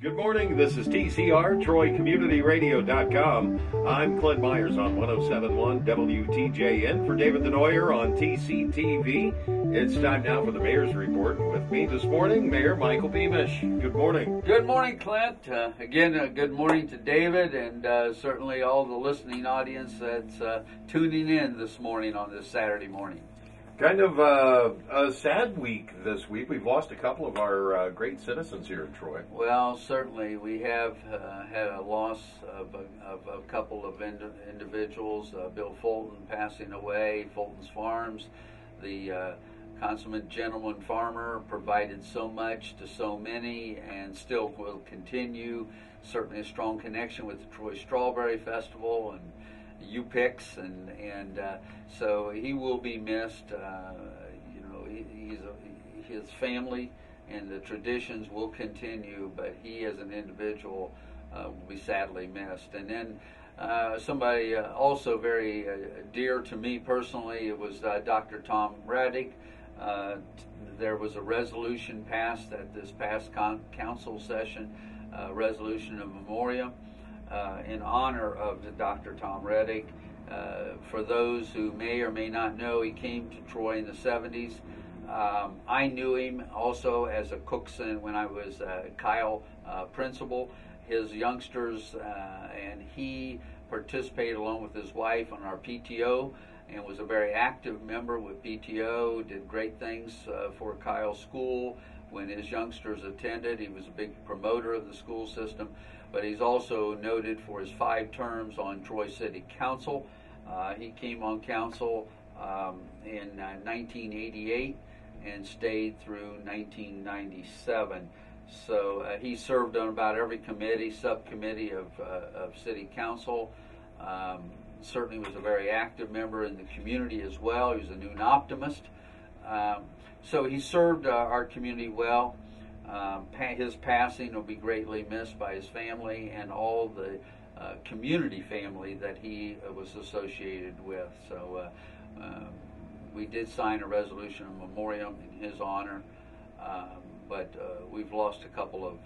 Good morning. This is TCR, TroyCommunityRadio.com. I'm Clint Myers on 107.1 WTJN for David Denoyer on TCTV. It's time now for the Mayor's Report. With me this morning, Mayor Michael Beamish. Good morning. Good morning, Clint. Again, good morning to David and certainly all the listening audience that's tuning in this morning on this Saturday morning. Kind of a sad week this week. We've lost a couple of our great citizens here in Troy. Well, certainly we have had a loss of a couple of individuals. Bill Fulton passing away, Fulton's Farms, the consummate gentleman farmer, provided so much to so many and still will continue. Certainly a strong connection with the Troy Strawberry Festival and U-Picks, and so he will be missed. His family and the traditions will continue, but he as an individual will be sadly missed. And then somebody also very dear to me personally, it was Dr. Tom Raddick. There was a resolution passed at this past council session, resolution of memoriam, in honor of Dr. Tom Raddick. For those who may or may not know, he came to Troy in the 70s. I knew him also as a cookson when I was Kyle principal. His youngsters and he participated along with his wife on our PTO and was a very active member with PTO, did great things for Kyle's school. When his youngsters attended, he was a big promoter of the school system. But he's also noted for his 5 terms on Troy City Council. He came on council in 1988 and stayed through 1997. So he served on about every committee, subcommittee of City Council. Certainly was a very active member in the community as well. He was a Noon optimist. So he served our community well. His passing will be greatly missed by his family and all the community family that he was associated with. So we did sign a resolution of memoriam in his honor, but we've lost a couple of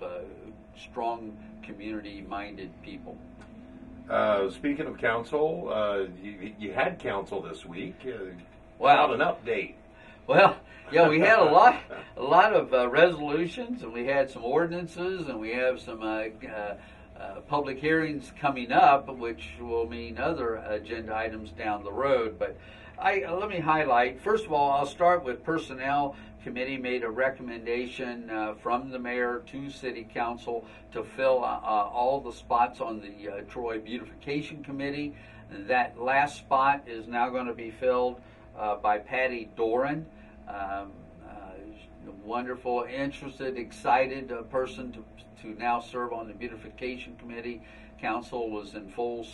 strong community-minded people. Speaking of council, you had council this week. Wow. An update. Well, yeah, we had a lot of resolutions, and we had some ordinances, and we have some public hearings coming up, which will mean other agenda items down the road. But let me highlight. First of all, I'll start with Personnel Committee made a recommendation from the mayor to City Council to fill all the spots on the Troy Beautification Committee. That last spot is now going to be filled by Patty Doran. Wonderful, interested, excited person to now serve on the Beautification Committee. Council was in full,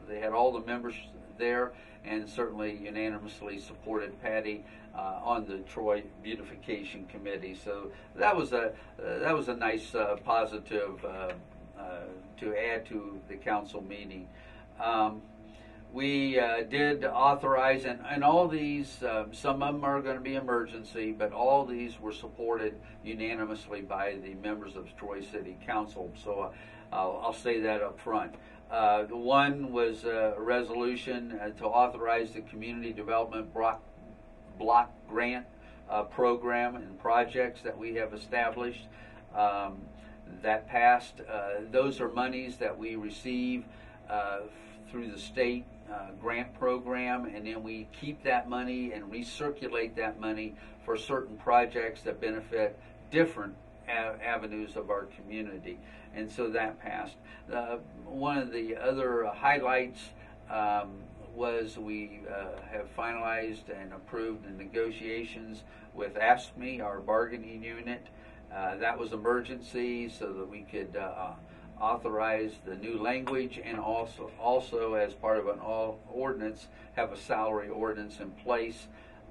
they had all the members there and certainly unanimously supported Patty on the Troy Beautification Committee. So that was a nice positive to add to the council meeting. We did authorize, and all these, some of them are going to be emergency, but all these were supported unanimously by the members of Troy City Council. So I'll say that up front. The one was a resolution to authorize the Community Development Block Grant program and projects that we have established. That passed. Those are monies that we receive through the state grant program, and then we keep that money and recirculate that money for certain projects that benefit different avenues of our community. And so that passed. One of the other highlights was we have finalized and approved the negotiations with AFSCME, our bargaining unit. That was emergency so that we could authorize the new language, and also as part of an ordinance have a salary ordinance in place,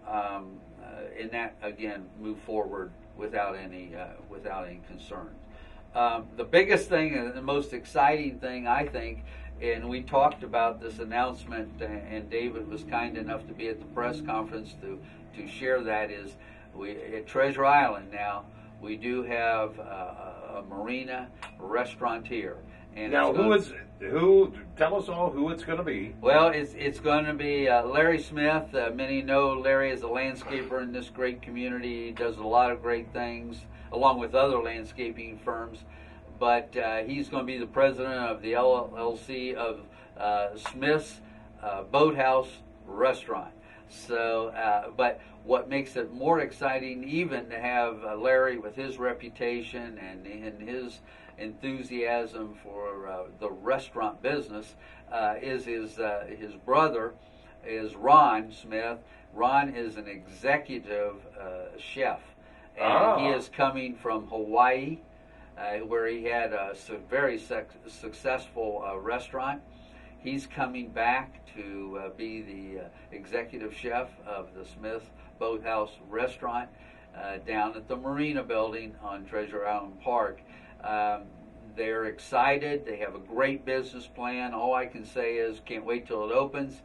and that again move forward without any concern. The biggest thing and the most exciting thing, I think, and we talked about this announcement, and David was kind enough to be at the press conference to share that, is we at Treasure Island now we do have a marina restaurateur. And now, tell us all who it's going to be. Well, it's going to be Larry Smith. Many know Larry is a landscaper in this great community. He does a lot of great things, along with other landscaping firms. But he's going to be the president of the LLC of Smith's Boathouse Restaurant. So, but what makes it more exciting, even to have Larry with his reputation and his enthusiasm for the restaurant business, is his brother is Ron Smith. Ron is an executive chef, and he is coming from Hawaii, where he had a very successful restaurant. He's coming back to be the executive chef of the Smith Boathouse Restaurant down at the Marina Building on Treasure Island Park. They're excited. They have a great business plan. All I can say is can't wait till it opens.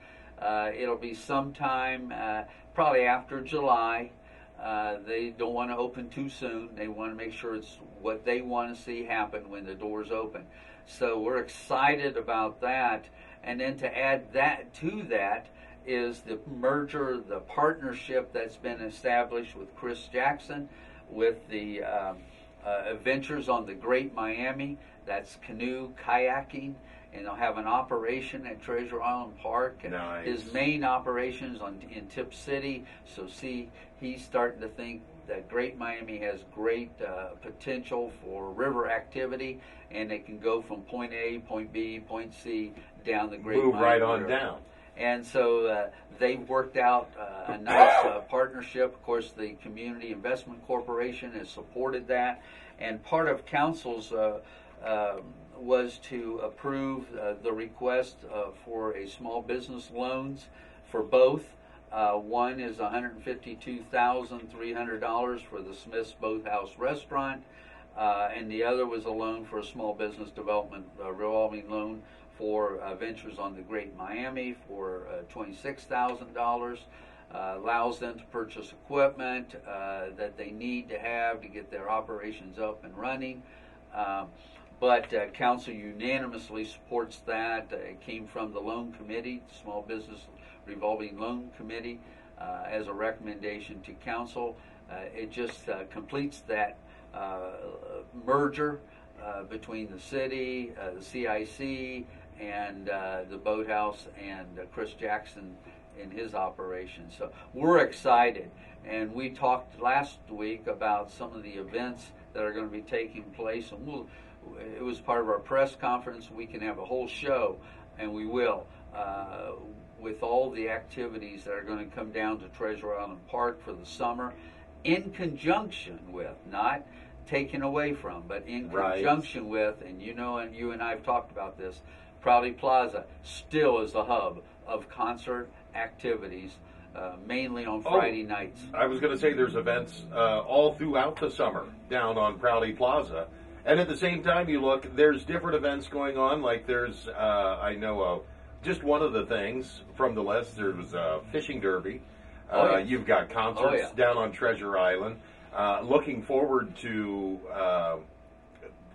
It'll be sometime probably after July. They don't want to open too soon. They want to make sure it's what they want to see happen when the doors open. So we're excited about that. And then to add that to that is the merger, the partnership that's been established with Chris Jackson with the Adventures on the Great Miami. That's canoe kayaking, and they'll have an operation at Treasure Island Park. And nice. His main operations in Tip City. So he's starting to think that Great Miami has great potential for river activity, and it can go from point A, point B, point C down the Great Miami. Move right on River. down. And so they've worked out a nice partnership. Of course, the Community Investment Corporation has supported that, and part of council's was to approve the request for a small business loans for both. One is $152,300 for the Smith's Boathouse Restaurant, and the other was a loan for a small business development revolving loan for Ventures on the Great Miami for $26,000. Allows them to purchase equipment that they need to have to get their operations up and running. But council unanimously supports that. It came from the loan committee, the Small Business Revolving Loan Committee, as a recommendation to council. It just completes that merger between the city, the CIC, and the Boathouse, and Chris Jackson in his operation. So we're excited. And we talked last week about some of the events that are going to be taking place, and it was part of our press conference. We can have a whole show, and we will, with all the activities that are going to come down to Treasure Island Park for the summer, in conjunction with, not taken away from, but in conjunction with, and you and I have talked about this, Prouty Plaza still is the hub of concert activities, mainly on Friday nights. I was going to say there's events all throughout the summer down on Prouty Plaza. And at the same time, you look, there's different events going on. Like there's, I know, just one of the things from the list, there was a fishing derby. You've got concerts down on Treasure Island. Looking forward to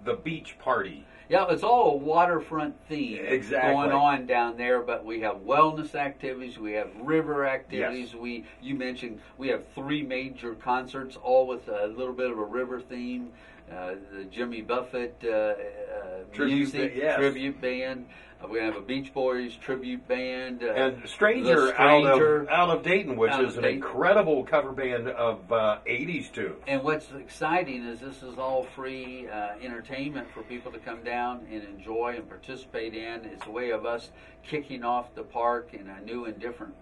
the beach party. Yeah, it's all a waterfront theme going on down there, but we have wellness activities, we have river activities. Yes. You mentioned we have 3 major concerts, all with a little bit of a river theme. The Jimmy Buffett tribute band. We have a Beach Boys tribute band. And Stranger out of Dayton, which is an incredible cover band of 80s tunes. And what's exciting is this is all free entertainment for people to come down and enjoy and participate in. It's a way of us kicking off the park in a new and different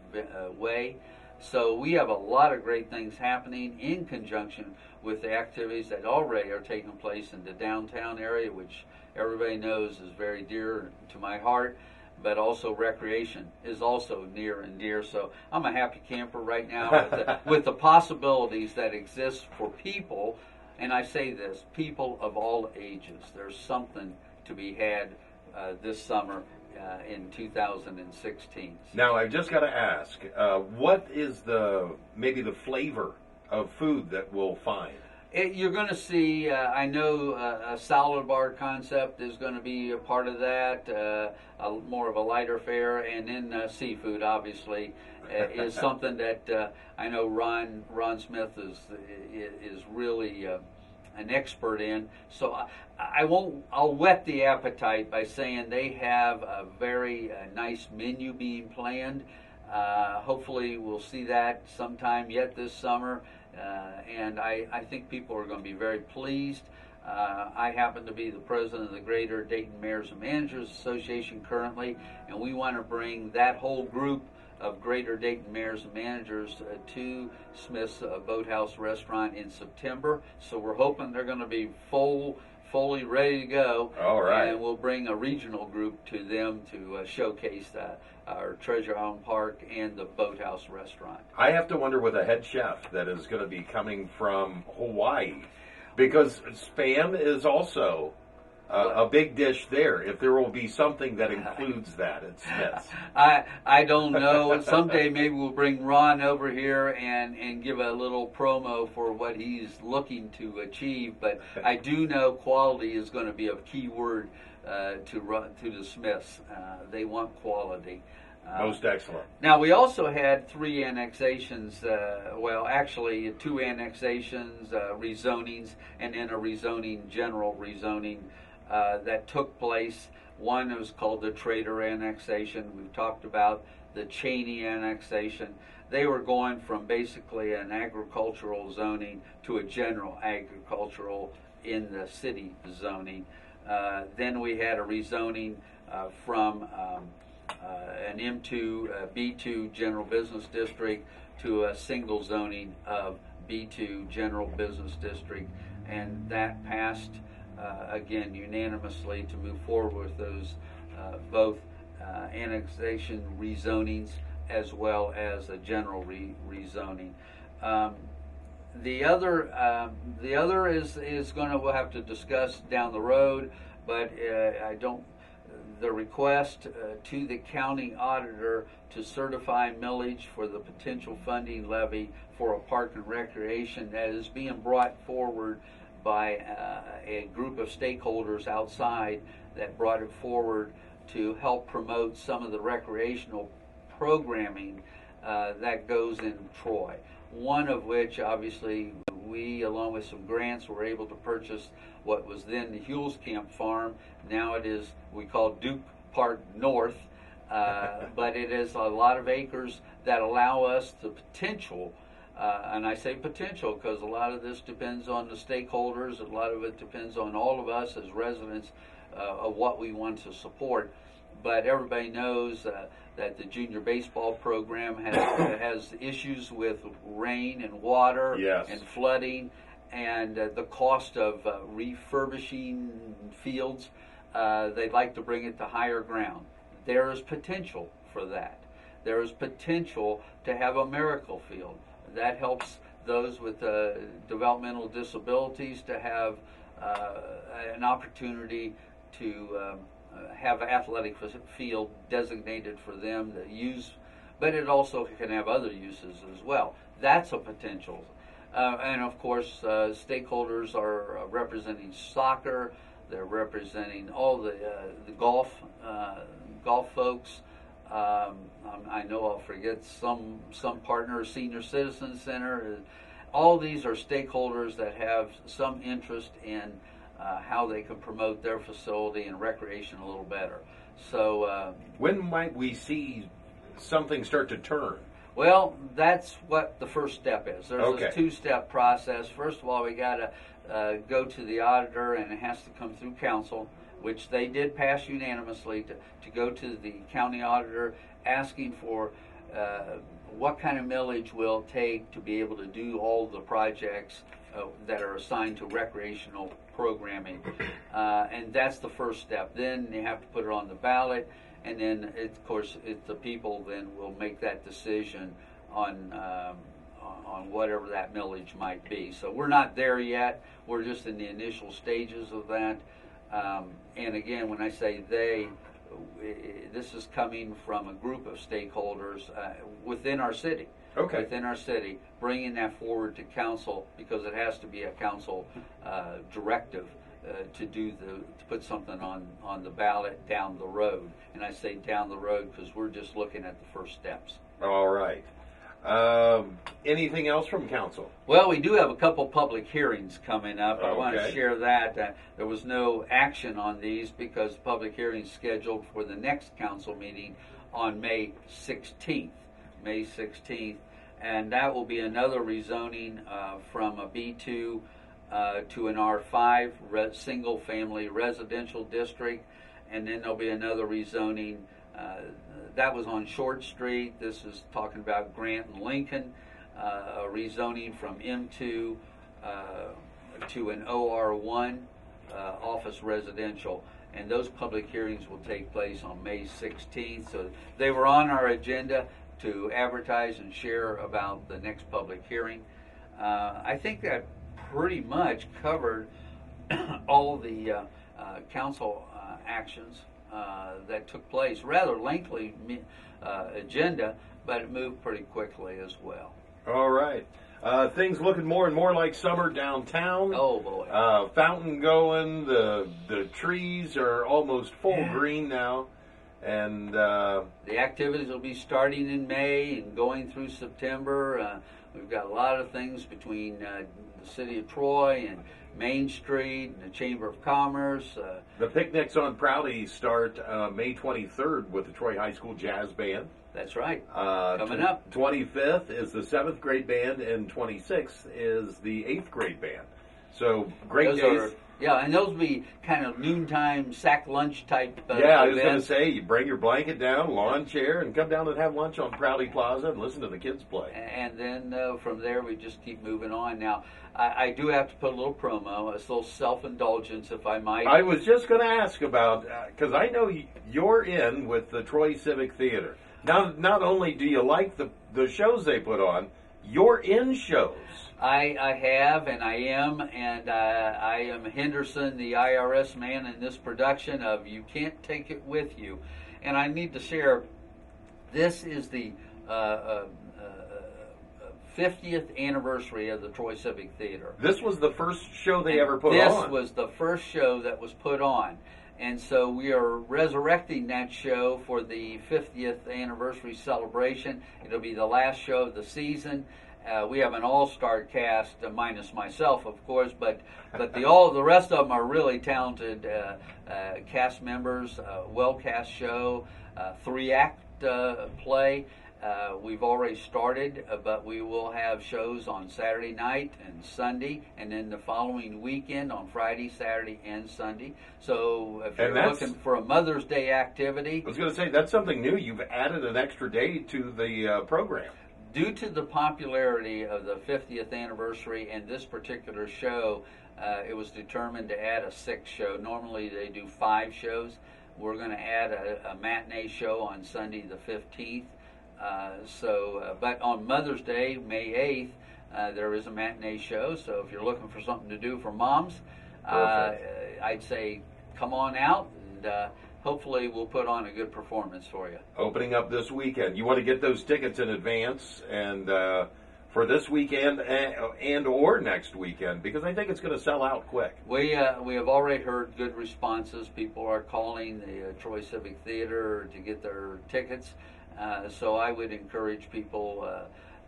way. So we have a lot of great things happening in conjunction with the activities that already are taking place in the downtown area, which everybody knows is very dear to my heart, but also recreation is also near and dear. So I'm a happy camper right now with the possibilities that exist for people, and I say this, people of all ages. There's something to be had this summer in 2016. Now, I've just got to ask, what is maybe the flavor of food that we'll find? You're going to see, I know a salad bar concept is going to be a part of that, more of a lighter fare, and then seafood, obviously, is something that I know Ron Smith is really an expert in. So I'll whet the appetite by saying they have a very nice menu being planned. Hopefully we'll see that sometime yet this summer. And I think people are going to be very pleased. I happen to be the president of the Greater Dayton Mayors and Managers Association currently, and we want to bring that whole group of Greater Dayton Mayors and Managers to Smith's Boathouse Restaurant in September. So we're hoping they're going to be fully ready to go. All right. And we'll bring a regional group to them to showcase our Treasure Island Park and the Boathouse Restaurant. I have to wonder with a head chef that is going to be coming from Hawaii, because Spam is also a big dish there. If there will be something that includes that at Smith's. I don't know. Someday maybe we'll bring Ron over here and give a little promo for what he's looking to achieve. But I do know quality is going to be a key word to the Smiths. They want quality. Most excellent. Now, we also had 3 annexations, well, actually 2 annexations, rezonings, and then a general rezoning that took place. One was called the Trader annexation. We've talked about the Cheney annexation. They were going from basically an agricultural zoning to a general agricultural in the city zoning. Then we had a rezoning from an M2, B2 general business district to a single zoning of B2 general business district, and that passed again unanimously to move forward with those both annexation rezonings as well as a general rezoning. The other is going to, we'll have to discuss down the road, but the request to the county auditor to certify millage for the potential funding levy for a park and recreation that is being brought forward by a group of stakeholders outside that brought it forward to help promote some of the recreational programming that goes in Troy. One of which, obviously, we, along with some grants, were able to purchase what was then the Hewells Camp Farm. Now it is, we call Duke Park North, but it is a lot of acres that allow us the potential, and I say potential because a lot of this depends on the stakeholders, a lot of it depends on all of us as residents of what we want to support. But everybody knows that the junior baseball program has issues with rain and water, yes, and flooding, and the cost of refurbishing fields. They'd like to bring it to higher ground. There is potential for that. There is potential to have a miracle field. That helps those with developmental disabilities to have an opportunity to have an athletic field designated for them to use, but it also can have other uses as well. That's a potential. And of course, stakeholders are representing soccer. They're representing all the golf folks. I know I'll forget some partner, Senior Citizen Center. All these are stakeholders that have some interest in how they can promote their facility and recreation a little better. So when might we see something start to turn? Well, that's what the first step is. There's Okay. a 2-step process. First of all, we got to go to the auditor, and it has to come through council, which they did pass unanimously to go to the county auditor asking for what kind of millage will it take to be able to do all the projects that are assigned to recreational programming. And that's the first step. Then you have to put it on the ballot, and then, of course, the people then will make that decision on whatever that millage might be. So we're not there yet. We're just in the initial stages of that. And again, when I say they, this is coming from a group of stakeholders within our city. within our city, bringing that forward to council, because it has to be a council directive to put something on the ballot down the road. And I say down the road because we're just looking at the first steps. All right. Anything else from council? Well, we do have a couple public hearings coming up. I want to Okay. share that. There was no action on these because the public hearing is scheduled for the next council meeting on May 16th. May 16th. And that will be another rezoning from a B2 to an R5 single-family residential district. And then there'll be another rezoning. That was on Short Street. This is talking about Grant and Lincoln, rezoning from M2 to an OR1 office residential. And those public hearings will take place on May 16th. So they were on our agenda to advertise and share about the next public hearing. I think that pretty much covered all the council actions that took place. Rather lengthy agenda, but it moved pretty quickly as well. All right. Things looking more and more like summer downtown. Oh boy. Fountain going. The trees are almost full green now, and the activities will be starting in May and going through September. We've got a lot of things between the city of Troy and Main Street and the Chamber of Commerce. the picnics on Prouty start May 23rd with the Troy High School Jazz Band. That's right. Coming up. 25th is the 7th grade band, and 26th is the 8th grade band. So great days. And those will be kind of noontime sack lunch type Yeah, I was going to events. say, you bring your blanket down, lawn chair, and come down and have lunch on Prouty Plaza and listen to the kids play. And then from there, we just keep moving on. Now, I do have to put a little promo, a little self-indulgence, if I might. I was just going to ask about, because I know you're in with the Troy Civic Theater. Now, not only do you like the shows they put on, you're in shows. I have, and I am, and I am Henderson, the IRS man in this production of You Can't Take It With You. And I need to share, this is the 50th anniversary of the Troy Civic Theater. This was the first show they ever put on. This was the first show that was put on. And so we are resurrecting that show for the 50th anniversary celebration. It'll be the last show of the season. We have an all-star cast, minus myself, of course, but the rest of them are really talented cast members. Well-cast show, 3-act play. We've already started, but we will have shows on Saturday night and Sunday, and then the following weekend on Friday, Saturday, and Sunday. So if you're looking for a Mother's Day activity... I was going to say, that's something new. You've added an extra day to the program. Due to the popularity of the 50th anniversary and this particular show, it was determined to add a 6th show. Normally they do 5 shows. We're going to add a matinee show on Sunday the 15th. But on Mother's Day, May 8th, there is a matinee show. So if you're looking for something to do for moms, I'd say come on out, and hopefully we'll put on a good performance for you. Opening up this weekend. You want to get those tickets in advance, and for this weekend and or next weekend, because I think it's going to sell out quick. We have already heard good responses. People are calling the Troy Civic Theater to get their tickets. So I would encourage people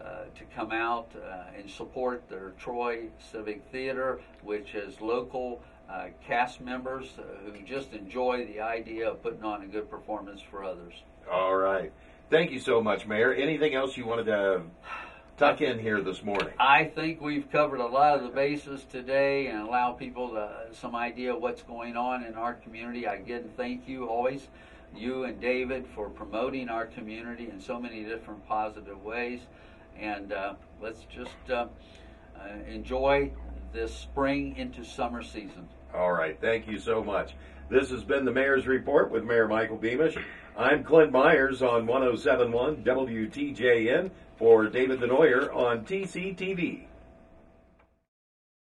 to come out and support their Troy Civic Theater, which is local cast members who just enjoy the idea of putting on a good performance for others. All right. Thank you so much, Mayor. Anything else you wanted to tuck in here this morning? I think we've covered a lot of the bases today and allow people some idea of what's going on in our community. Again, thank you always, you and David, for promoting our community in so many different positive ways. And let's just enjoy this spring into summer season. All right. Thank you so much. This has been the Mayor's Report with Mayor Michael Beamish. I'm Clint Myers on 107.1 WTJN for David Denoyer on TCTV.